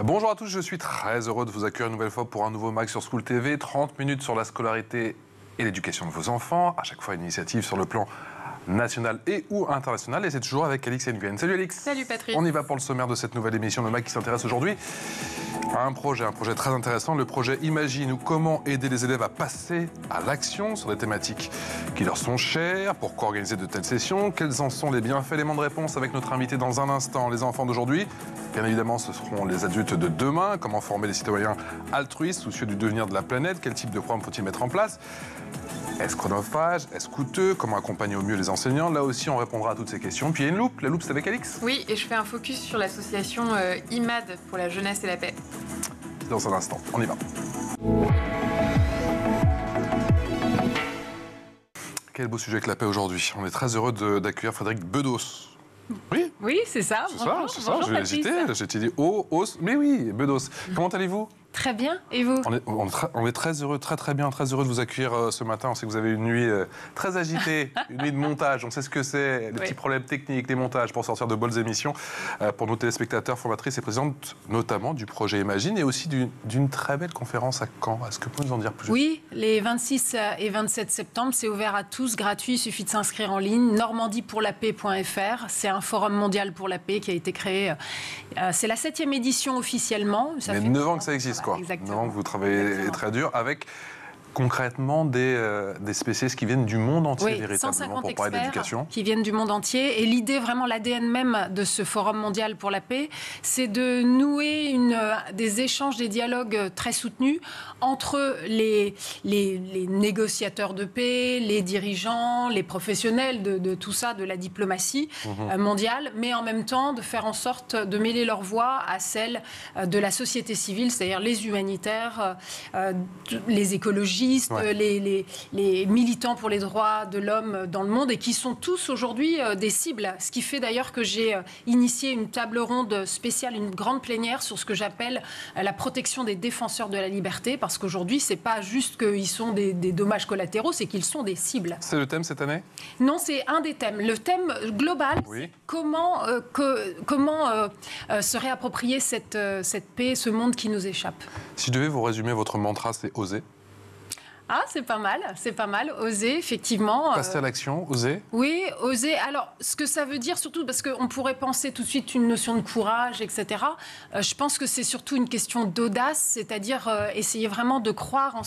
Bonjour à tous, je suis très heureux de vous accueillir une nouvelle fois pour un nouveau Mag sur School TV. 30 minutes sur la scolarité et l'éducation de vos enfants. À chaque fois une initiative sur le plan national et ou international. Et c'est toujours avec Alix Nguyen. Salut Alix. Salut Patrick. On y va pour le sommaire de cette nouvelle émission de Mag qui s'intéresse aujourd'hui à un projet très intéressant, le projet Imagine, ou comment aider les élèves à passer à l'action sur des thématiques qui leur sont chères, pourquoi organiser de telles sessions, quels en sont les bienfaits, éléments de réponse avec notre invité dans un instant, les enfants d'aujourd'hui. Bien évidemment, ce seront les adultes de demain, comment former les citoyens altruistes, soucieux du devenir de la planète, quel type de programme faut-il mettre en place. Est-ce chronophage? Est-ce coûteux? Comment accompagner au mieux les enseignants? Là aussi, on répondra à toutes ces questions. Puis il y a une loupe. La loupe, c'est avec Alix? Oui, et je fais un focus sur l'association IMAD pour la jeunesse et la paix. C'est dans un instant. On y va. Quel beau sujet que la paix aujourd'hui. On est très heureux d'accueillir Frédéric Bedos. Oui, oui, c'est ça. C'est ça. J'ai hésité. J'ai dit mais oui, Bedos. Comment allez-vous? Très bien. Et vous? On est très heureux, très bien, très heureux de vous accueillir ce matin. On sait que vous avez une nuit très agitée, une nuit de montage. On sait ce que c'est, les petits problèmes techniques, les montages pour sortir de bonnes émissions. Pour nos téléspectateurs, formatrices et présidentes notamment du projet Imagine et aussi d'une très belle conférence à Caen. Est-ce que vous pouvez nous en dire plus? Oui, les 26 et 27 septembre, c'est ouvert à tous, gratuit, il suffit de s'inscrire en ligne. normandiepourlapaix.fr, c'est un forum mondial pour la paix qui a été créé. C'est la 7e édition officiellement. Ça fait 9 ans que ça existe. Exactement. Non, vous travaillez très dur avec concrètement des spécialistes qui viennent du monde entier, véritablement, pour parler d'éducation. Qui viennent du monde entier. Et l'idée, vraiment, l'ADN même de ce Forum mondial pour la paix, c'est de nouer des échanges, des dialogues très soutenus entre les négociateurs de paix, les dirigeants, les professionnels de tout ça, de la diplomatie mondiale, mais en même temps de faire en sorte de mêler leur voix à celle de la société civile, c'est-à-dire les humanitaires, les écologistes, les militants pour les droits de l'homme dans le monde et qui sont tous aujourd'hui des cibles. Ce qui fait d'ailleurs que j'ai initié une table ronde spéciale, une grande plénière sur ce que j'appelle la protection des défenseurs de la liberté, parce qu'aujourd'hui, c'est pas juste qu'ils sont des dommages collatéraux, c'est qu'ils sont des cibles. C'est le thème cette année? Non, c'est un des thèmes. Le thème global, c'est comment se réapproprier cette paix, ce monde qui nous échappe. Si je devais vous résumer votre mantra, c'est oser. Ah, c'est pas mal. Oser, effectivement. Passer à l'action, oser. Oui, oser. Alors, ce que ça veut dire, surtout, parce qu'on pourrait penser tout de suite une notion de courage, etc. Je pense que c'est surtout une question d'audace, c'est-à-dire essayer vraiment de croire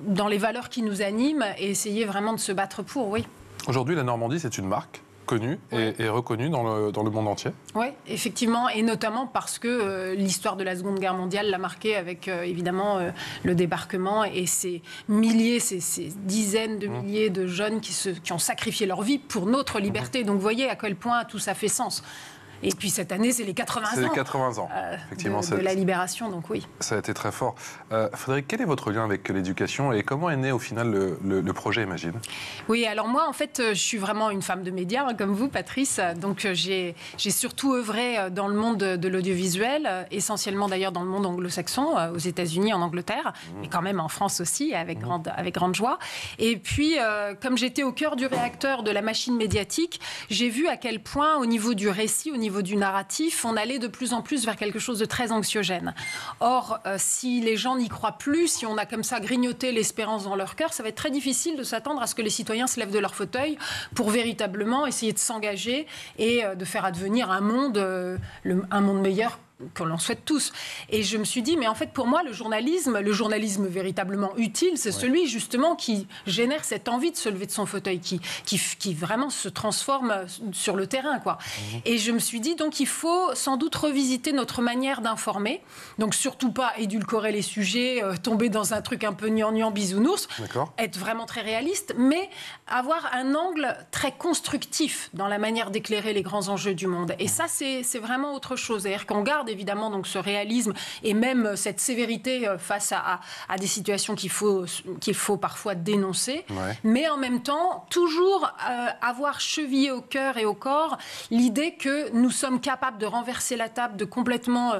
dans les valeurs qui nous animent et essayer vraiment de se battre pour, oui. Aujourd'hui, la Normandie, c'est une marque connue et reconnue dans le monde entier. Oui, effectivement, et notamment parce que l'histoire de la Seconde Guerre mondiale l'a marqué avec, évidemment, le débarquement et ces milliers, ces dizaines de milliers de jeunes qui ont sacrifié leur vie pour notre liberté. Donc, vous voyez à quel point tout ça fait sens. Et puis cette année, c'est les 80 ans. C'est les 80 ans, effectivement. De la libération, donc oui. Ça a été très fort. Frédéric, quel est votre lien avec l'éducation et comment est né au final le projet Imagine? Oui, alors moi, en fait, je suis vraiment une femme de médias, comme vous, Patrice. Donc j'ai surtout œuvré dans le monde de l'audiovisuel, essentiellement d'ailleurs dans le monde anglo-saxon, aux États-Unis, en Angleterre, mais quand même en France aussi, avec grande joie. Et puis, comme j'étais au cœur du réacteur de la machine médiatique, j'ai vu à quel point, au niveau du récit, au niveau du narratif, on allait de plus en plus vers quelque chose de très anxiogène. Or, si les gens n'y croient plus, si on a comme ça grignoté l'espérance dans leur cœur, ça va être très difficile de s'attendre à ce que les citoyens se lèvent de leur fauteuil pour véritablement essayer de s'engager et de faire advenir un monde meilleur que l'on souhaite tous. Et je me suis dit, mais en fait, pour moi, le journalisme véritablement utile, c'est celui, justement, qui génère cette envie de se lever de son fauteuil, qui vraiment se transforme sur le terrain, quoi. Et je me suis dit, donc, il faut sans doute revisiter notre manière d'informer. Donc, surtout pas édulcorer les sujets, tomber dans un truc un peu gnangnan bisounours, être vraiment très réaliste, mais avoir un angle très constructif dans la manière d'éclairer les grands enjeux du monde. Et ça, c'est vraiment autre chose. C'est-à-dire qu'on garde évidemment donc ce réalisme et même cette sévérité face à des situations qu'il faut parfois dénoncer, mais en même temps toujours avoir chevillé au cœur et au corps l'idée que nous sommes capables de renverser la table, de complètement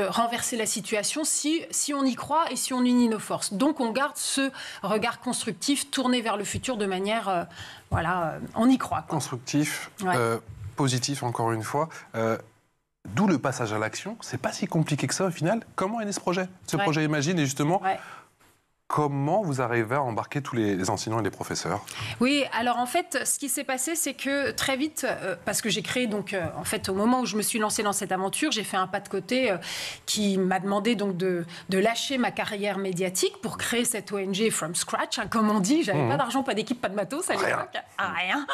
renverser la situation si on y croit et si on unit nos forces. Donc on garde ce regard constructif tourné vers le futur de manière on y croit, quoi. Constructif, positif encore une fois. D'où le passage à l'action. C'est pas si compliqué que ça au final. Comment est né ce projet ? Ce projet Imagine, et justement, comment vous arrivez à embarquer tous les enseignants et les professeurs ? Oui, alors en fait, ce qui s'est passé, c'est que très vite, parce que j'ai créé donc, en fait, au moment où je me suis lancée dans cette aventure, j'ai fait un pas de côté qui m'a demandé donc de lâcher ma carrière médiatique pour créer cette ONG from scratch, hein, comme on dit. J'avais pas d'argent, pas d'équipe, pas de matos à l'époque, rien.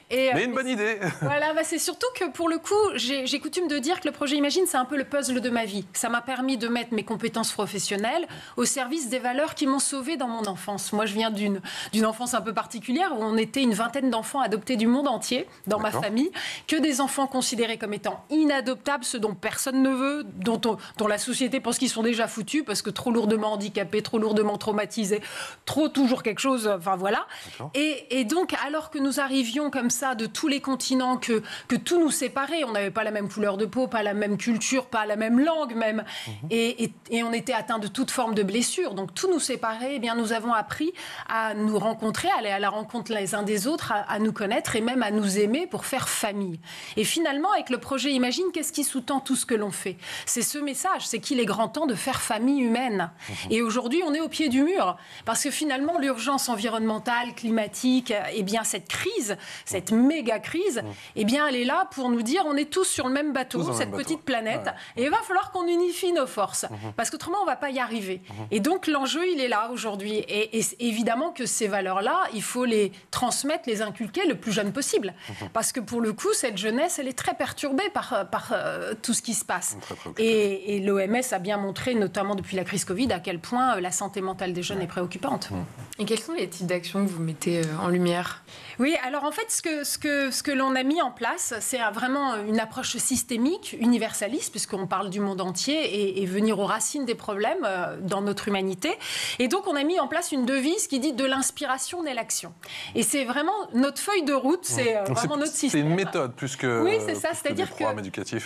Mais une bonne idée. Voilà, c'est surtout que pour le coup, j'ai coutume de dire que le projet Imagine, c'est un peu le puzzle de ma vie. Ça m'a permis de mettre mes compétences professionnelles au service des valeurs qui m'ont sauvée dans mon enfance. Moi, je viens d'une enfance un peu particulière où on était une vingtaine d'enfants adoptés du monde entier dans ma famille, que des enfants considérés comme étant inadoptables, ceux dont personne ne veut, dont la société pense qu'ils sont déjà foutus parce que trop lourdement handicapés, trop lourdement traumatisés, trop toujours quelque chose, enfin voilà. Et donc, alors que nous arrivions comme ça de tous les continents, que tout nous séparait, on n'avait pas la même couleur de peau, pas la même culture, pas la même langue même, et on était atteint de toute forme de blessure, donc tout nous séparait. Eh bien, nous avons appris à nous rencontrer, à aller à la rencontre les uns des autres, à nous connaître et même à nous aimer pour faire famille. Et finalement, avec le projet Imagine, qu'est-ce qui sous-tend tout ce que l'on fait ? C'est ce message, c'est qu'il est grand temps de faire famille humaine. Et aujourd'hui, on est au pied du mur, parce que finalement, l'urgence environnementale, climatique, eh bien, cette crise, cette méga crise, eh bien, elle est là pour nous dire on est tous sur le même bateau, cette petite planète, et il va falloir qu'on unifie nos forces, parce qu'autrement, on ne va pas y arriver. Et donc, l'enjeu, il est là aujourd'hui. Et évidemment que ces valeurs-là, il faut les transmettre, les inculquer le plus jeune possible. Parce que pour le coup, cette jeunesse, elle est très perturbée par tout ce qui se passe. Et l'OMS a bien montré, notamment depuis la crise Covid, à quel point la santé mentale des jeunes est préoccupante. Et quels sont les types d'actions que vous mettez en lumière ? Oui, alors en fait, ce que l'on a mis en place, c'est vraiment une approche systémique, universaliste, puisqu'on parle du monde entier et venir aux racines des problèmes dans notre humanité. Et donc, on a mis en place une devise qui dit « de l'inspiration naît l'action ». Et c'est vraiment notre feuille de route, c'est vraiment notre système. C'est une méthode plus que, oui, c'est ça, c'est-à-dire que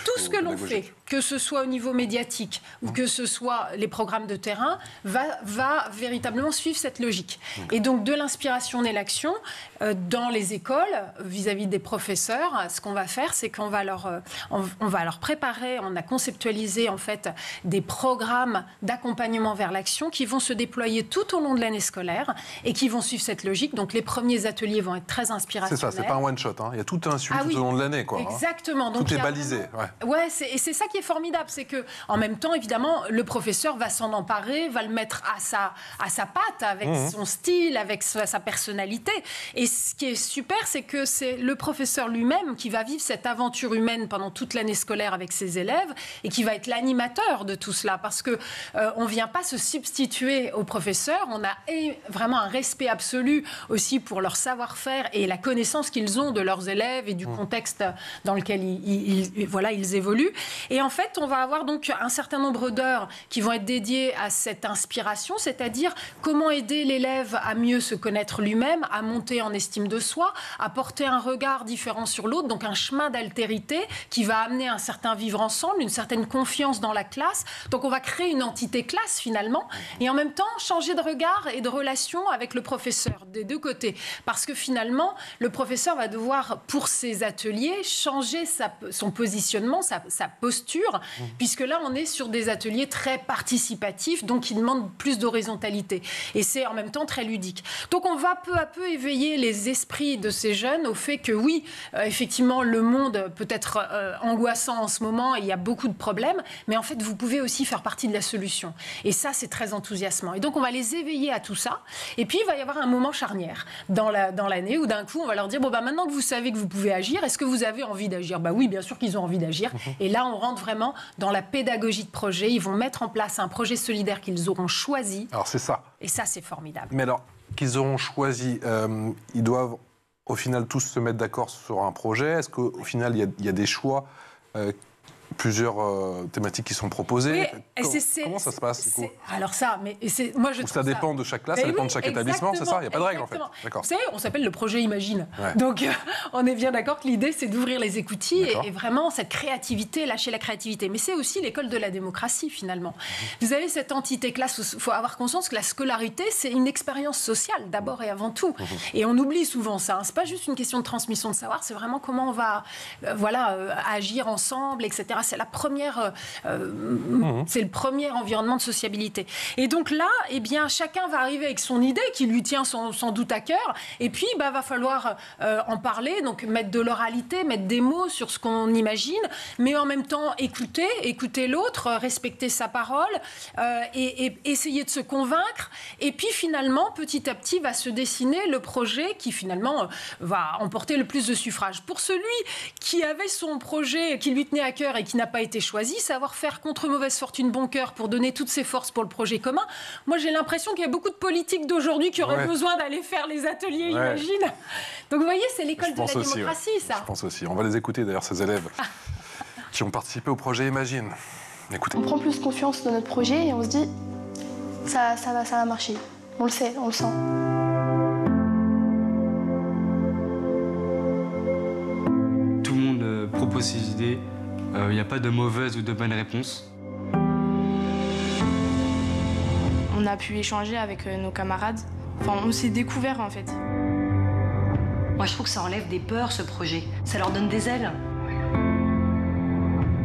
tout ce que l'on fait, que ce soit au niveau médiatique ou que ce soit les programmes de terrain, va véritablement suivre cette logique. Et donc, de l'inspiration naît l'action. Dans les écoles, vis-à-vis des professeurs, ce qu'on va faire, c'est qu'on va leur préparer, on a conceptualisé en fait des programmes d'accompagnement vers l'action qui vont se déployer tout au long de l'année scolaire et qui vont suivre cette logique. Donc les premiers ateliers vont être très inspirationnels. C'est ça, c'est pas un one-shot, hein. Il y a tout un suivi tout au long de l'année, quoi. Exactement. Donc, tout est balisé. Ouais, et c'est ça qui est formidable, c'est que en même temps, évidemment, le professeur va s'en emparer, va le mettre à sa patte, avec son style, avec sa personnalité. Et ce qui est super, c'est que c'est le professeur lui-même qui va vivre cette aventure humaine pendant toute l'année scolaire avec ses élèves et qui va être l'animateur de tout cela, parce que on vient pas se substituer aux professeurs, on a vraiment un respect absolu aussi pour leur savoir-faire et la connaissance qu'ils ont de leurs élèves et du contexte dans lequel ils évoluent. Et en fait, on va avoir donc un certain nombre d'heures qui vont être dédiées à cette inspiration, c'est-à-dire comment aider l'élève à mieux se connaître lui-même, à monter en estime de soi, à porter un regard différent sur l'autre, donc un chemin d'altérité qui va amener un certain vivre ensemble, une certaine confiance dans la classe. Donc on va créer une entité classe finalement, et en même temps changer de regard et de relation avec le professeur des deux côtés. Parce que finalement, le professeur va devoir, pour ses ateliers, changer son positionnement, sa posture, puisque là on est sur des ateliers très participatifs, donc qui demandent plus d'horizontalité. Et c'est en même temps très ludique. Donc on va peu à peu éveiller les esprits de ces jeunes au fait que oui, effectivement, le monde peut être angoissant en ce moment, et il y a beaucoup de problèmes, mais en fait, vous pouvez aussi faire partie de la solution. Et ça, c'est très enthousiasmant. Et donc, on va les éveiller à tout ça. Et puis, il va y avoir un moment charnière dans l'année où d'un coup, on va leur dire, bon, bah, maintenant que vous savez que vous pouvez agir, est-ce que vous avez envie d'agir ? Bah oui, bien sûr qu'ils ont envie d'agir. Et là, on rentre vraiment dans la pédagogie de projet. Ils vont mettre en place un projet solidaire qu'ils auront choisi. Alors, c'est ça. Et ça, c'est formidable. Mais alors, qu'ils auront choisi, ils doivent au final tous se mettre d'accord sur un projet. Est-ce qu'au final, il y a des choix, plusieurs thématiques qui sont proposées? Oui, comment ça se passe du coup? Alors ça, mais moi je trouve ça dépend de chaque classe, ça dépend de chaque établissement, c'est ça? Il n'y a pas de règle en fait. Vous savez, on s'appelle le projet Imagine. Ouais. Donc on est bien d'accord que l'idée c'est d'ouvrir les écoutilles et vraiment cette créativité, lâcher la créativité. Mais c'est aussi l'école de la démocratie finalement. Vous avez cette entité classe, il faut avoir conscience que la scolarité c'est une expérience sociale d'abord et avant tout. Et on oublie souvent ça. C'est pas juste une question de transmission de savoir, c'est vraiment comment on va agir ensemble, etc. C'est la première, c'est le premier environnement de sociabilité. Et donc là, eh bien, chacun va arriver avec son idée qui lui tient sans doute à cœur. Et puis, va falloir en parler, donc mettre de l'oralité, mettre des mots sur ce qu'on imagine, mais en même temps écouter l'autre, respecter sa parole et essayer de se convaincre. Et puis finalement, petit à petit, va se dessiner le projet qui finalement va emporter le plus de suffrages. Pour celui qui avait son projet, qui lui tenait à cœur et qui n'a pas été choisi, savoir faire contre mauvaise fortune bon cœur pour donner toutes ses forces pour le projet commun. Moi, j'ai l'impression qu'il y a beaucoup de politiques d'aujourd'hui qui auraient besoin d'aller faire les ateliers, imagine. Donc vous voyez, c'est l'école de la démocratie, ça. Je pense aussi. On va les écouter d'ailleurs, ces élèves qui ont participé au projet Imagine. Écoutez. On prend plus confiance dans notre projet et on se dit ça va marcher. On le sait, on le sent. Tout le monde propose ses idées. Il n'y a pas de mauvaise ou de bonne réponse. On a pu échanger avec nos camarades. Enfin, on s'est découvert en fait. Moi, je trouve que ça enlève des peurs, ce projet. Ça leur donne des ailes.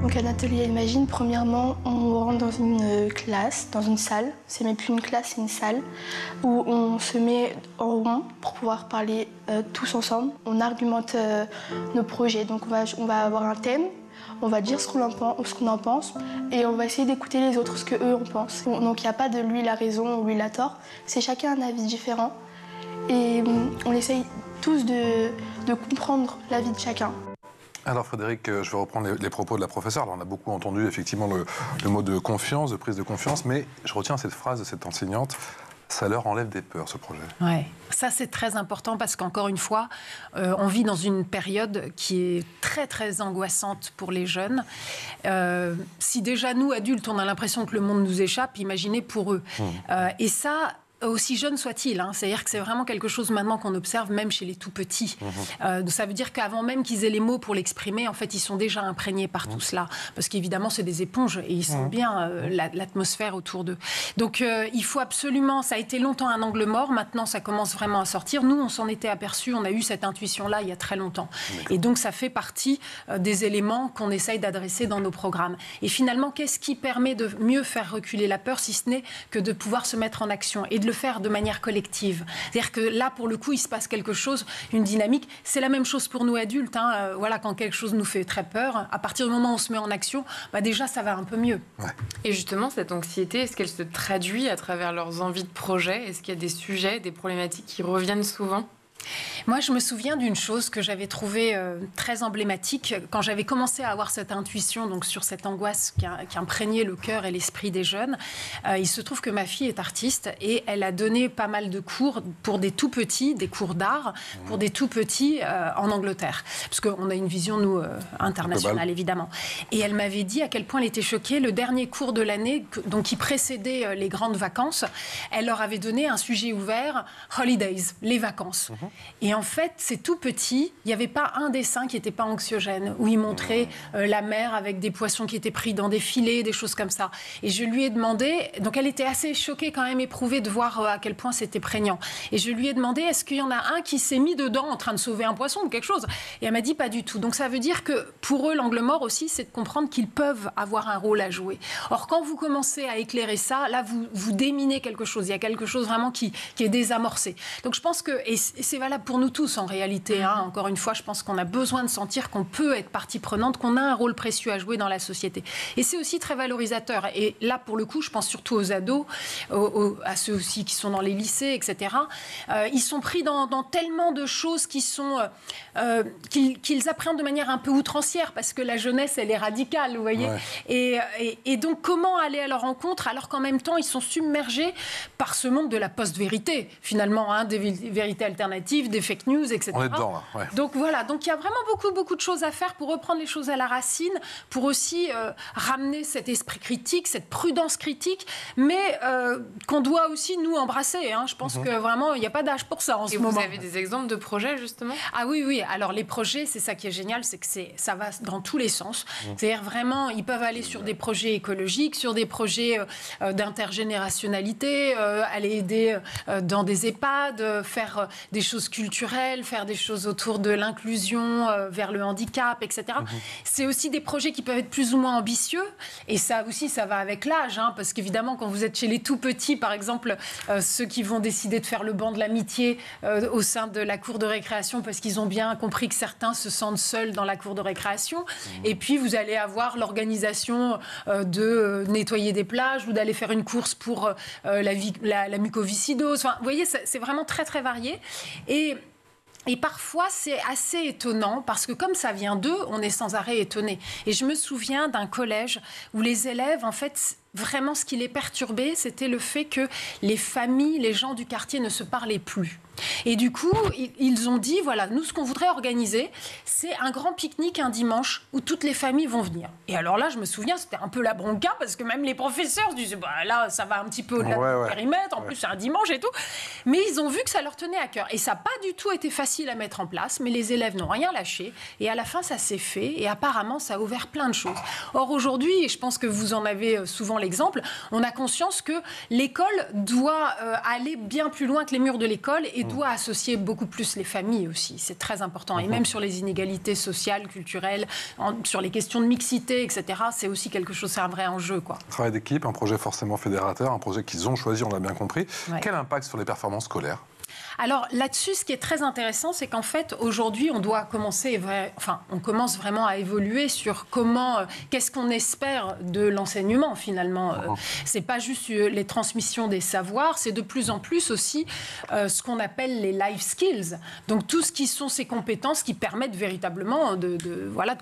Donc à l'atelier Imagine, premièrement, on rentre dans une classe, dans une salle. C'est même plus une classe, c'est une salle où on se met en rond pour pouvoir parler tous ensemble. On argumente nos projets. Donc on va avoir un thème, on va dire ce qu'on en pense et on va essayer d'écouter les autres, ce qu'eux en pensent. Donc il n'y a pas de lui la raison ou lui la tort, c'est chacun un avis différent et on essaye tous de comprendre l'avis de chacun. Alors Frédéric, je vais reprendre les propos de la professeure. Alors, on a beaucoup entendu effectivement le mot de confiance, de prise de confiance, mais je retiens cette phrase de cette enseignante, ça leur enlève des peurs, ce projet. Ouais. Ça, c'est très important parce qu'encore une fois, on vit dans une période qui est très, très angoissante pour les jeunes. Si déjà, nous, adultes, on a l'impression que le monde nous échappe, imaginez pour eux. Et ça... aussi jeune soit-il, c'est-à-dire que c'est vraiment quelque chose maintenant qu'on observe même chez les tout petits. Ça veut dire qu'avant même qu'ils aient les mots pour l'exprimer, en fait, ils sont déjà imprégnés par tout cela. Parce qu'évidemment, c'est des éponges et ils sentent bien l'atmosphère autour d'eux. Donc, il faut absolument... Ça a été longtemps un angle mort, maintenant, ça commence vraiment à sortir. Nous, on s'en était aperçus, on a eu cette intuition-là il y a très longtemps. Et donc, ça fait partie des éléments qu'on essaye d'adresser dans nos programmes. Et finalement, qu'est-ce qui permet de mieux faire reculer la peur, si ce n'est que de pouvoir se mettre en action et de le faire de manière collective. C'est-à-dire que là, pour le coup, il se passe quelque chose, une dynamique. C'est la même chose pour nous adultes. Voilà, quand quelque chose nous fait très peur, à partir du moment où on se met en action, déjà, ça va un peu mieux. Et justement, cette anxiété, est-ce qu'elle se traduit à travers leurs envies de projet? Est-ce qu'il y a des sujets, des problématiques qui reviennent souvent? Moi, je me souviens d'une chose que j'avais trouvée très emblématique quand j'avais commencé à avoir cette intuition donc sur cette angoisse qui imprégnait le cœur et l'esprit des jeunes. Il se trouve que ma fille est artiste et elle a donné pas mal de cours pour des tout petits, des cours d'art pour des tout petits en Angleterre. Parce qu'on a une vision, nous, internationale, évidemment. Et elle m'avait dit à quel point elle était choquée. Le dernier cours de l'année, donc qui précédait les grandes vacances, elle leur avait donné un sujet ouvert, Holidays, les vacances. Et en fait, c'est tout petit. Il n'y avait pas un dessin qui n'était pas anxiogène, où il montrait la mer avec des poissons qui étaient pris dans des filets, des choses comme ça. Et je lui ai demandé, donc elle était assez choquée, quand même éprouvée de voir à quel point c'était prégnant. Et je lui ai demandé, est-ce qu'il y en a un qui s'est mis dedans en train de sauver un poisson ou quelque chose? Et elle m'a dit pas du tout. Donc ça veut dire que pour eux, l'angle mort aussi, c'est de comprendre qu'ils peuvent avoir un rôle à jouer. Or, quand vous commencez à éclairer ça, là, vous déminez quelque chose. Il y a quelque chose vraiment qui est désamorcé. Donc je pense que, et c'est valable pour nous tous en réalité, encore une fois, je pense qu'on a besoin de sentir qu'on peut être partie prenante, qu'on a un rôle précieux à jouer dans la société. Et c'est aussi très valorisateur. Et là, pour le coup, je pense surtout aux ados, à ceux aussi qui sont dans les lycées, etc. Ils sont pris dans tellement de choses qui sont qu'ils appréhendent de manière un peu outrancière, parce que la jeunesse, elle est radicale, vous voyez. Et donc, comment aller à leur rencontre alors qu'en même temps, ils sont submergés par ce monde de la post-vérité, finalement, des vérités alternatives, des fake news, etc. On est dedans, là. Donc voilà, donc il y a vraiment beaucoup de choses à faire pour reprendre les choses à la racine, pour aussi ramener cet esprit critique, cette prudence critique, mais qu'on doit aussi nous embrasser. Je pense que vraiment, il n'y a pas d'âge pour ça en ce moment. Et vous avez des exemples de projets, justement? Ah oui. Alors les projets, c'est ça qui est génial, c'est que ça va dans tous les sens. C'est-à-dire vraiment, ils peuvent aller sur des projets écologiques, sur des projets d'intergénérationnalité, aller aider dans des EHPAD, faire des choses choses culturelles, faire des choses autour de l'inclusion, vers le handicap, etc. C'est aussi des projets qui peuvent être plus ou moins ambitieux. Et ça aussi, ça va avec l'âge. Hein, parce qu'évidemment, quand vous êtes chez les tout petits, par exemple, ceux qui vont décider de faire le banc de l'amitié au sein de la cour de récréation, parce qu'ils ont bien compris que certains se sentent seuls dans la cour de récréation. Et puis, vous allez avoir l'organisation de nettoyer des plages ou d'aller faire une course pour la mucoviscidose. Enfin, vous voyez, c'est vraiment très, très varié. Et parfois, c'est assez étonnant parce que comme ça vient d'eux, on est sans arrêt étonné. Et je me souviens d'un collège où les élèves, en fait, vraiment, ce qui les perturbait, c'était le fait que les familles, les gens du quartier ne se parlaient plus. Et du coup, ils ont dit, voilà, nous, ce qu'on voudrait organiser, c'est un grand pique-nique un dimanche où toutes les familles vont venir. Et alors là, je me souviens, c'était un peu la bronca parce que même les professeurs se disaient, bah, là, ça va un petit peu au-delà du périmètre, en plus, c'est un dimanche et tout. Mais ils ont vu que ça leur tenait à cœur. Et ça n'a pas du tout été facile à mettre en place, mais les élèves n'ont rien lâché. Et à la fin, ça s'est fait. Et apparemment, ça a ouvert plein de choses. Or, aujourd'hui, et je pense que vous en avez souvent l'exemple, on a conscience que l'école doit aller bien plus loin que les murs de l'école et doit associer beaucoup plus les familles aussi. C'est très important. Et même sur les inégalités sociales, culturelles, sur les questions de mixité, etc., c'est aussi quelque chose, c'est un vrai enjeu, quoi. Travail d'équipe, un projet forcément fédérateur, un projet qu'ils ont choisi, on l'a bien compris. Ouais. Quel impact sur les performances scolaires ? Alors là-dessus, ce qui est très intéressant, c'est qu'en fait, aujourd'hui, on commence vraiment à évoluer sur qu'est-ce qu'on espère de l'enseignement, finalement. C'est pas juste les transmissions des savoirs, c'est de plus en plus aussi ce qu'on appelle les life skills. Donc tout ce qui sont ces compétences qui permettent véritablement de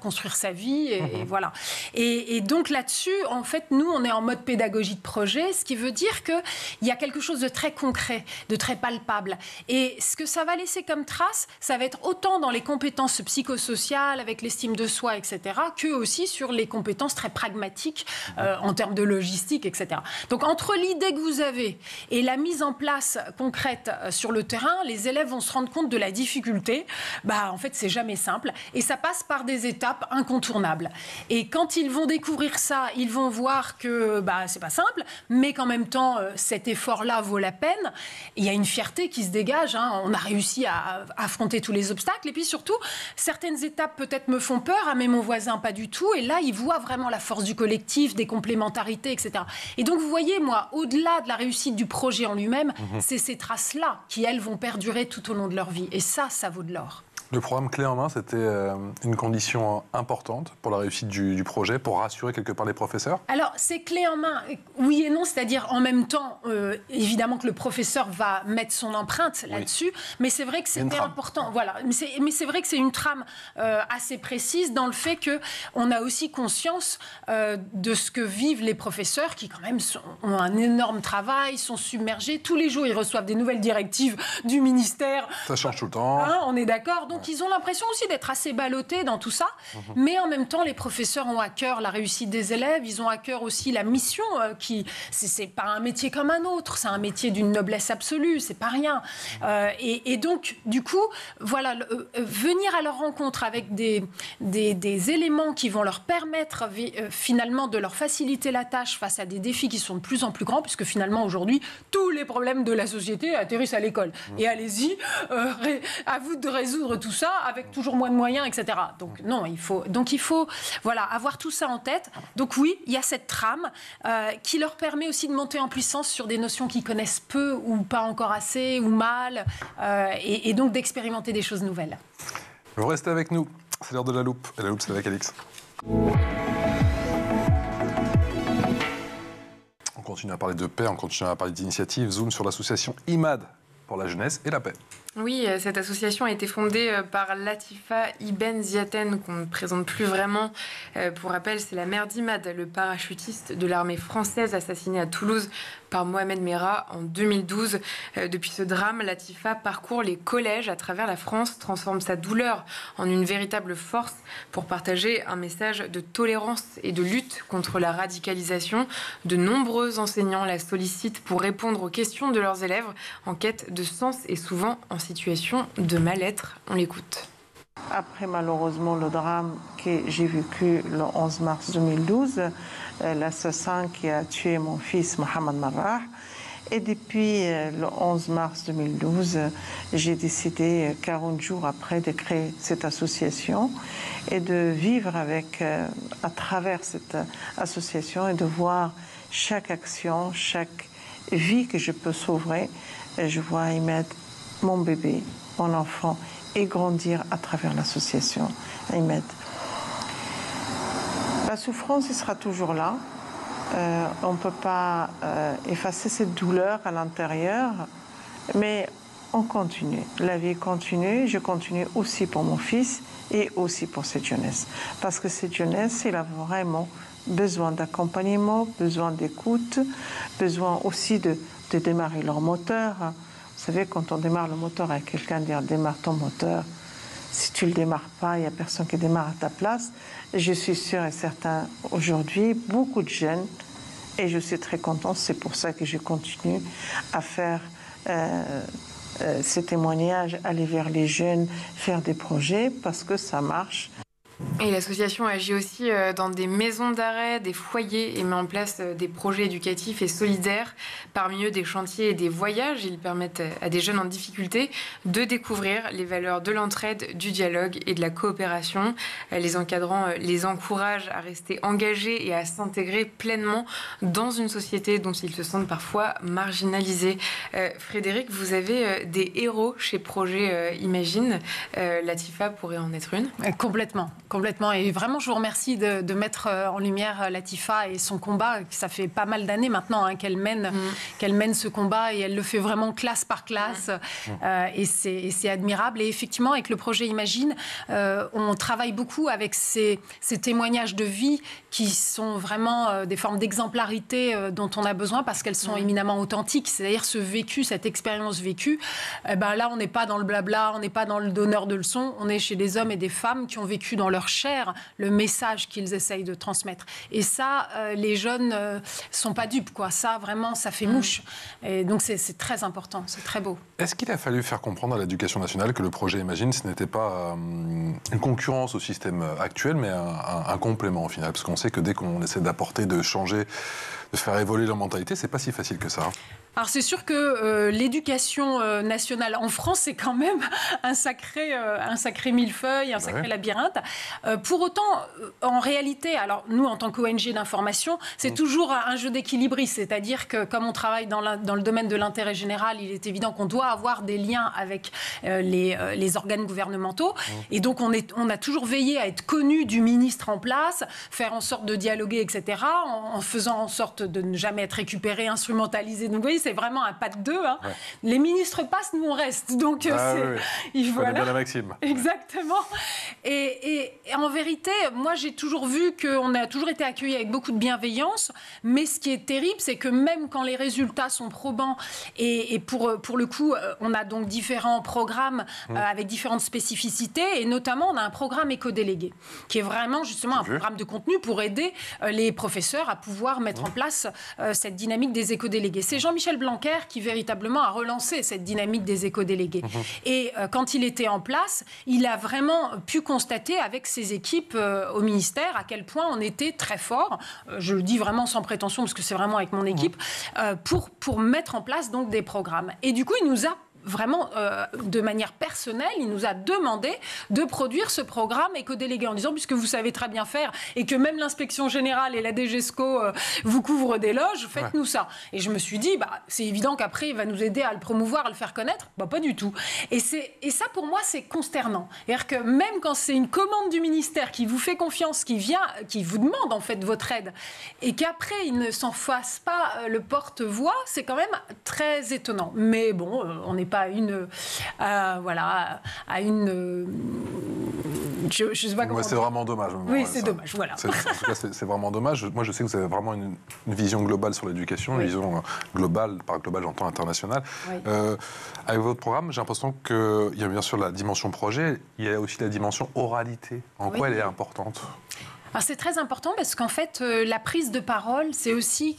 construire sa vie. Et voilà. Et donc là-dessus, en fait, nous, on est en mode pédagogie de projet, ce qui veut dire qu'il y a quelque chose de très concret, de très palpable. Et ce que ça va laisser comme trace, ça va être autant dans les compétences psychosociales, avec l'estime de soi, etc., que aussi sur les compétences très pragmatiques en termes de logistique, etc. Donc, entre l'idée que vous avez et la mise en place concrète sur le terrain, les élèves vont se rendre compte de la difficulté. En fait, c'est jamais simple. Et ça passe par des étapes incontournables. Et quand ils vont découvrir ça, ils vont voir que c'est pas simple, mais qu'en même temps, cet effort-là vaut la peine. Il y a une fierté qui se dégage. On a réussi à affronter tous les obstacles. Et puis surtout, certaines étapes peut-être me font peur, mais mon voisin pas du tout. Et là, il voit vraiment la force du collectif, des complémentarités, etc. Et donc, vous voyez, moi, au-delà de la réussite du projet en lui-même, c'est ces traces-là qui, elles, vont perdurer tout au long de leur vie. Et ça vaut de l'or. Le programme Clé en main, c'était une condition importante pour la réussite du projet, pour rassurer quelque part les professeurs ? Alors, c'est clé en main, oui et non, c'est-à-dire en même temps, évidemment que le professeur va mettre son empreinte là-dessus, mais c'est vrai que c'était important. Voilà. Mais c'est vrai que c'est une trame assez précise dans le fait qu'on a aussi conscience de ce que vivent les professeurs qui, quand même, ont un énorme travail, sont submergés. Tous les jours, ils reçoivent des nouvelles directives du ministère. Ça change tout le temps. On est d'accord. Donc, ils ont l'impression aussi d'être assez ballottés dans tout ça. Mais en même temps, les professeurs ont à cœur la réussite des élèves. Ils ont à cœur aussi la mission c'est pas un métier comme un autre. C'est un métier d'une noblesse absolue. C'est pas rien. Et donc, du coup, voilà, venir à leur rencontre avec des éléments qui vont leur permettre finalement de leur faciliter la tâche face à des défis qui sont de plus en plus grands, puisque finalement, aujourd'hui, tous les problèmes de la société atterrissent à l'école. Et allez-y, à vous de résoudre tout ça avec toujours moins de moyens, etc. Donc non, il faut avoir tout ça en tête. Donc oui, il y a cette trame qui leur permet aussi de monter en puissance sur des notions qu'ils connaissent peu ou pas encore assez ou mal, et donc d'expérimenter des choses nouvelles. Vous restez avec nous, c'est l'heure de la loupe. Et la loupe, c'est avec Alix. On continue à parler de paix, on continue à parler d'initiatives. Zoom sur l'association IMAD pour la jeunesse et la paix. Oui, cette association a été fondée par Latifa Ibn Ziaten, qu'on ne présente plus vraiment. Pour rappel, c'est la mère d'Imad, le parachutiste de l'armée française assassiné à Toulouse par Mohamed Merah en 2012. Depuis ce drame, Latifa parcourt les collèges à travers la France, transforme sa douleur en une véritable force pour partager un message de tolérance et de lutte contre la radicalisation. De nombreux enseignants la sollicitent pour répondre aux questions de leurs élèves en quête de sens et souvent en situation de mal-être. On l'écoute. Après malheureusement le drame que j'ai vécu le 11 mars 2012, l'assassin qui a tué mon fils Mohamed Merah, Et depuis le 11 mars 2012, j'ai décidé, 40 jours après, de créer cette association et de vivre à travers cette association et de voir chaque action, chaque vie que je peux sauver. Et je vois Ahmed, mon bébé, mon enfant, et grandir à travers l'association. Ahmed. La souffrance, il sera toujours là. On ne peut pas effacer cette douleur à l'intérieur, mais on continue. La vie continue. Je continue aussi pour mon fils et aussi pour cette jeunesse. Parce que cette jeunesse, elle a vraiment besoin d'accompagnement, besoin d'écoute, besoin aussi de démarrer leur moteur. Vous savez, quand on démarre le moteur avec quelqu'un, dire démarre ton moteur. Si tu ne le démarres pas, il n'y a personne qui démarre à ta place. Je suis sûre et certain, aujourd'hui, beaucoup de jeunes, et je suis très contente, c'est pour ça que je continue à faire ces témoignages, aller vers les jeunes, faire des projets, parce que ça marche. Et l'association agit aussi dans des maisons d'arrêt, des foyers et met en place des projets éducatifs et solidaires. Parmi eux, des chantiers et des voyages. Ils permettent à des jeunes en difficulté de découvrir les valeurs de l'entraide, du dialogue et de la coopération. Les encadrants les encouragent à rester engagés et à s'intégrer pleinement dans une société dont ils se sentent parfois marginalisés. Frédéric, vous avez des héros chez Projet Imagine. Latifa pourrait en être une. Complètement. Et vraiment, je vous remercie de mettre en lumière Latifa et son combat. Ça fait pas mal d'années maintenant qu'elle mène ce combat et elle le fait vraiment classe par classe. Et c'est admirable. Et effectivement, avec le projet Imagine, on travaille beaucoup avec ces témoignages de vie qui sont vraiment des formes d'exemplarité dont on a besoin parce qu'elles sont éminemment authentiques. C'est-à-dire ce vécu, cette expérience vécue. Là, on n'est pas dans le blabla, on n'est pas dans le donneur de leçons. On est chez des hommes et des femmes qui ont vécu dans leur chair le message qu'ils essayent de transmettre. Et ça, les jeunes sont pas dupes, quoi. Ça, vraiment, ça fait mouche. Et donc, c'est très important, c'est très beau. Est-ce qu'il a fallu faire comprendre à l'éducation nationale que le projet Imagine, ce n'était pas une concurrence au système actuel, mais un complément au final? Parce qu'on sait que dès qu'on essaie d'apporter, de changer, de faire évoluer leur mentalité, c'est pas si facile que ça. Alors c'est sûr que l'éducation nationale en France, c'est quand même un sacré millefeuille, un sacré labyrinthe. Pour autant, en réalité, alors nous, en tant qu'ONG d'information, c'est toujours un jeu d'équilibrisme. C'est-à-dire que comme on travaille dans le domaine de l'intérêt général, il est évident qu'on doit avoir des liens avec les organes gouvernementaux. Et donc on a toujours veillé à être connu du ministre en place, faire en sorte de dialoguer, etc., en faisant en sorte de ne jamais être récupéré, instrumentalisé. Donc vous voyez, c'est vraiment un pas de deux. Les ministres passent, nous on reste. Donc il faut bien la maxime. Exactement. Et en vérité, moi j'ai toujours vu qu'on a toujours été accueillis avec beaucoup de bienveillance. Mais ce qui est terrible, c'est que même quand les résultats sont probants, et pour le coup, on a donc différents programmes avec différentes spécificités, et notamment on a un programme éco-délégué, qui est vraiment justement un programme de contenu pour aider les professeurs à pouvoir mettre en place cette dynamique des éco-délégués. C'est Jean-Michel Blanquer qui véritablement a relancé cette dynamique des éco-délégués. Et quand il était en place, il a vraiment pu constater avec ses équipes au ministère à quel point on était très fort, je le dis vraiment sans prétention parce que c'est vraiment avec mon équipe, pour mettre en place donc des programmes. Et du coup, il nous a vraiment, de manière personnelle, il nous a demandé de produire ce programme éco-délégué en disant, puisque vous savez très bien faire et que même l'inspection générale et la DGESCO vous couvrent d'éloges, faites-nous ça. Et je me suis dit, c'est évident qu'après, il va nous aider à le promouvoir, à le faire connaître. Pas du tout. Et ça, pour moi, c'est consternant. C'est-à-dire que même quand c'est une commande du ministère qui vous fait confiance, qui vous demande en fait votre aide, et qu'après, il ne s'en fasse pas le porte-voix, c'est quand même très étonnant. Mais bon, on n'est pas à une je sais pas comment c'est vraiment dommage. Oui, c'est dommage, voilà. C'est vraiment dommage. Moi, je sais que vous avez vraiment une vision globale sur l'éducation, une vision globale, par global, j'entends internationale. Avec votre programme, j'ai l'impression qu'il y a bien sûr la dimension projet, il y a aussi la dimension oralité. En quoi elle est importante ? Alors c'est très important parce qu'en fait, la prise de parole, c'est aussi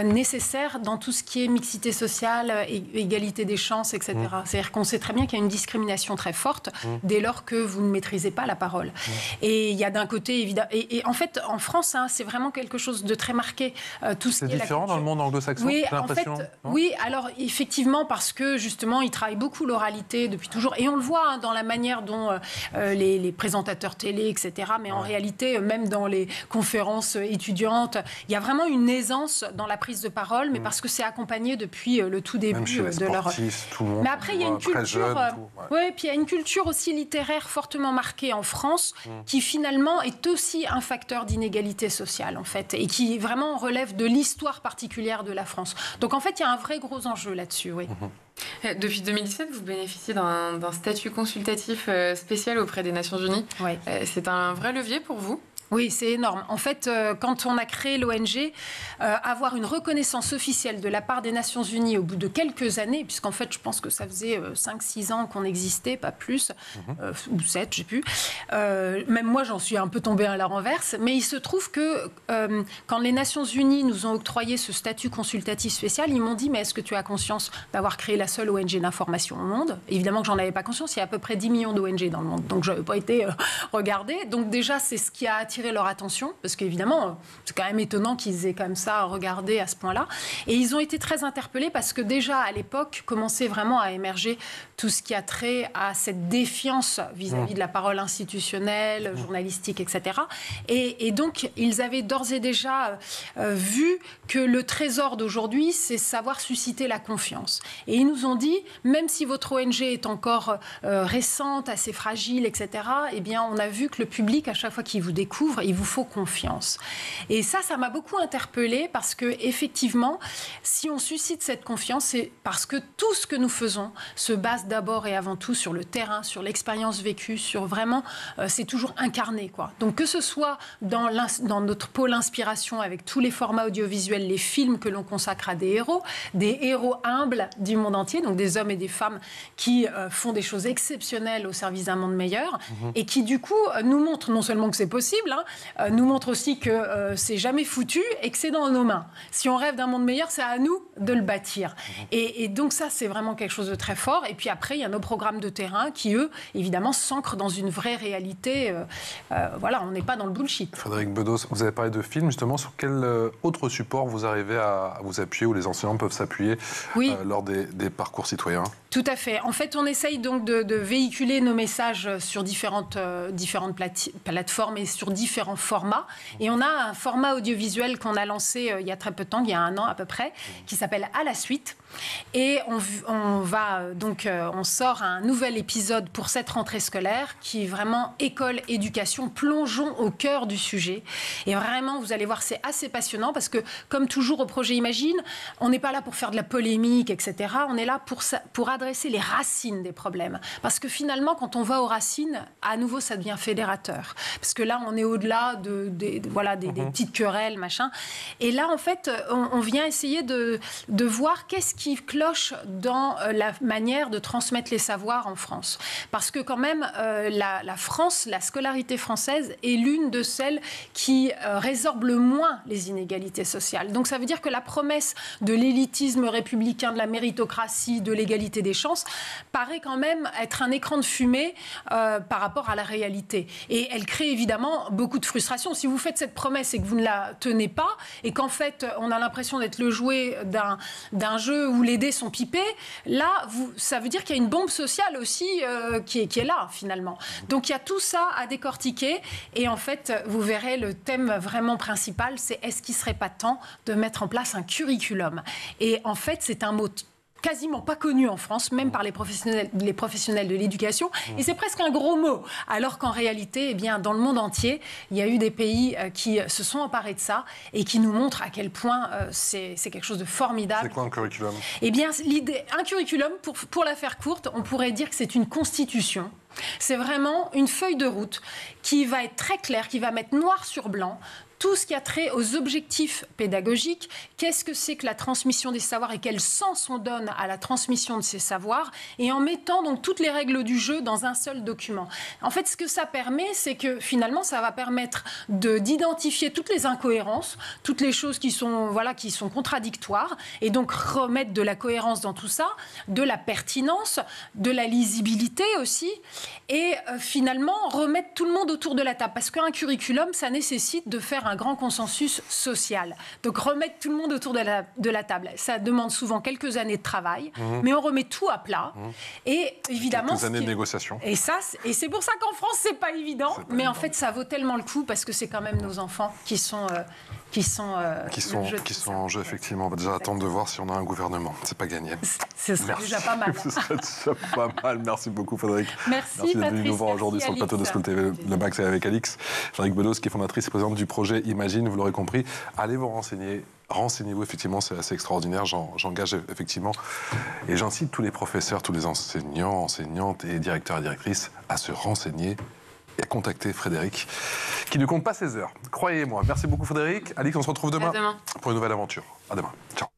nécessaire dans tout ce qui est mixité sociale, égalité des chances, etc. C'est-à-dire qu'on sait très bien qu'il y a une discrimination très forte dès lors que vous ne maîtrisez pas la parole. Et il y a d'un côté, évidemment... Et en fait, en France, c'est vraiment quelque chose de très marqué. C'est différent dans le monde anglo-saxon, oui, j'ai l'impression. En fait, oui, alors effectivement, parce que justement, ils travaillent beaucoup l'oralité depuis toujours. Et on le voit dans la manière dont les présentateurs télé, etc. Mais en réalité, même dans les conférences étudiantes, il y a vraiment une aisance dans la prise de parole, mais parce que c'est accompagné depuis le tout début de leur... Tout le monde, mais après, il y a une culture, jeune, puis il y a une culture aussi littéraire fortement marquée en France, qui finalement est aussi un facteur d'inégalité sociale, en fait, et qui vraiment relève de l'histoire particulière de la France. Donc en fait, il y a un vrai gros enjeu là-dessus, oui. Depuis 2017, vous bénéficiez d'un statut consultatif spécial auprès des Nations Unies. Ouais. C'est un vrai levier pour vous ? Oui, c'est énorme. En fait, quand on a créé l'ONG, avoir une reconnaissance officielle de la part des Nations Unies au bout de quelques années, puisqu'en fait, je pense que ça faisait 5-6 ans qu'on existait, pas plus, ou 7, je ne sais plus. Même moi, j'en suis un peu tombée à la renverse. Mais il se trouve que quand les Nations Unies nous ont octroyé ce statut consultatif spécial, ils m'ont dit, mais est-ce que tu as conscience d'avoir créé la seule ONG d'information au monde ? Évidemment que j'en avais pas conscience, il y a à peu près 10 millions d'ONG dans le monde. Donc, je n'avais pas été regardée. Donc déjà, c'est ce qui a attiré leur attention, parce qu'évidemment, c'est quand même étonnant qu'ils aient comme ça regardé à ce point-là. Et ils ont été très interpellés parce que déjà, à l'époque, commençait vraiment à émerger tout ce qui a trait à cette défiance vis-à-vis de la parole institutionnelle, journalistique, etc. Et donc, ils avaient d'ores et déjà vu que le trésor d'aujourd'hui, c'est savoir susciter la confiance. Et ils nous ont dit, même si votre ONG est encore récente, assez fragile, etc., eh bien, on a vu que le public, à chaque fois qu'il vous découvre, il vous faut confiance. Et ça m'a beaucoup interpellée parce que, effectivement, si on suscite cette confiance, c'est parce que tout ce que nous faisons se base d'abord et avant tout sur le terrain, sur l'expérience vécue, sur vraiment, c'est toujours incarné, quoi. Donc, que ce soit dans notre pôle inspiration avec tous les formats audiovisuels, les films que l'on consacre à des héros humbles du monde entier, donc des hommes et des femmes qui font des choses exceptionnelles au service d'un monde meilleur et qui, du coup, nous montrent non seulement que c'est possible, nous montre aussi que c'est jamais foutu et que c'est dans nos mains. Si on rêve d'un monde meilleur, c'est à nous de le bâtir. Et donc ça, c'est vraiment quelque chose de très fort. Et puis après, il y a nos programmes de terrain qui, eux, évidemment, s'ancrent dans une vraie réalité. Voilà, on n'est pas dans le bullshit. Frédérique Bedos, vous avez parlé de films, justement. Sur quel autre support vous arrivez à vous appuyer, où les enseignants peuvent s'appuyer lors des parcours citoyens ? Tout à fait. En fait, on essaye donc de véhiculer nos messages sur différentes plateformes et sur différents formats. Et on a un format audiovisuel qu'on a lancé il y a très peu de temps, il y a 1 an à peu près, qui s'appelle À la suite. Et on sort un nouvel épisode pour cette rentrée scolaire qui est vraiment école, éducation, plongeons au cœur du sujet. Et vraiment, vous allez voir, c'est assez passionnant parce que, comme toujours au projet Imagine, on n'est pas là pour faire de la polémique, etc. On est là pour adresser les racines des problèmes. Parce que finalement, quand on va aux racines, à nouveau, ça devient fédérateur. Parce que là, on est au-delà des petites querelles, machin. Et là, en fait, on vient essayer de voir qu'est-ce qui cloche dans la manière de transmettre les savoirs en France. Parce que quand même, la France, la scolarité française est l'une de celles qui résorbe le moins les inégalités sociales. Donc ça veut dire que la promesse de l'élitisme républicain, de la méritocratie, de l'égalité des chances, paraît quand même être un écran de fumée par rapport à la réalité. Et elle crée évidemment beaucoup de frustration. Si vous faites cette promesse et que vous ne la tenez pas, et qu'en fait, on a l'impression d'être le jouet d'un jeu où les dés sont pipés, là, ça veut dire qu'il y a une bombe sociale aussi qui est là, finalement. Donc, il y a tout ça à décortiquer. Et en fait, vous verrez, le thème vraiment principal, c'est est-ce qu'il ne serait pas temps de mettre en place un curriculum ? Et en fait, c'est un mot quasiment pas connu en France, même par les professionnels de l'éducation, et c'est presque un gros mot, alors qu'en réalité, eh bien, dans le monde entier, il y a eu des pays qui se sont emparés de ça et qui nous montrent à quel point c'est quelque chose de formidable. C'est quoi un curriculum ? Eh bien, un curriculum, pour la faire courte, on pourrait dire que c'est une constitution. C'est vraiment une feuille de route qui va être très claire, qui va mettre noir sur blanc tout ce qui a trait aux objectifs pédagogiques, qu'est-ce que c'est que la transmission des savoirs et quel sens on donne à la transmission de ces savoirs, et en mettant donc toutes les règles du jeu dans un seul document. En fait, ce que ça permet, c'est que finalement, ça va permettre d'identifier toutes les incohérences, toutes les choses qui sont contradictoires, et donc remettre de la cohérence dans tout ça, de la pertinence, de la lisibilité aussi, et finalement remettre tout le monde autour de la table. Parce qu'un curriculum, ça nécessite de faire un grand consensus social. Donc remettre tout le monde autour de la table, ça demande souvent quelques années de travail, mais on remet tout à plat. Et évidemment, quelques années de négociation. Et c'est pour ça qu'en France, c'est pas évident, mais en fait, ça vaut tellement le coup parce que c'est quand même nos enfants qui sont en jeu, effectivement. On va déjà attendre de voir si on a un gouvernement. C'est pas gagné. Ce serait déjà pas mal. Ce serait déjà pas mal. Merci beaucoup, Frédéric. Merci d'être venu nous voir aujourd'hui sur le plateau de School TV Le Max avec Alix. Jean-Luc Bedos, qui est fondatrice et présidente du projet Imagine. Vous l'aurez compris, allez vous renseigner. Renseignez-vous, effectivement, c'est assez extraordinaire. J'engage effectivement, et j'incite tous les professeurs, tous les enseignants, enseignantes et directeurs et directrices à se renseigner et à contacter Frédéric, qui ne compte pas ses heures. Croyez-moi. Merci beaucoup, Frédéric. Alix, on se retrouve demain pour une nouvelle aventure. À demain. Ciao.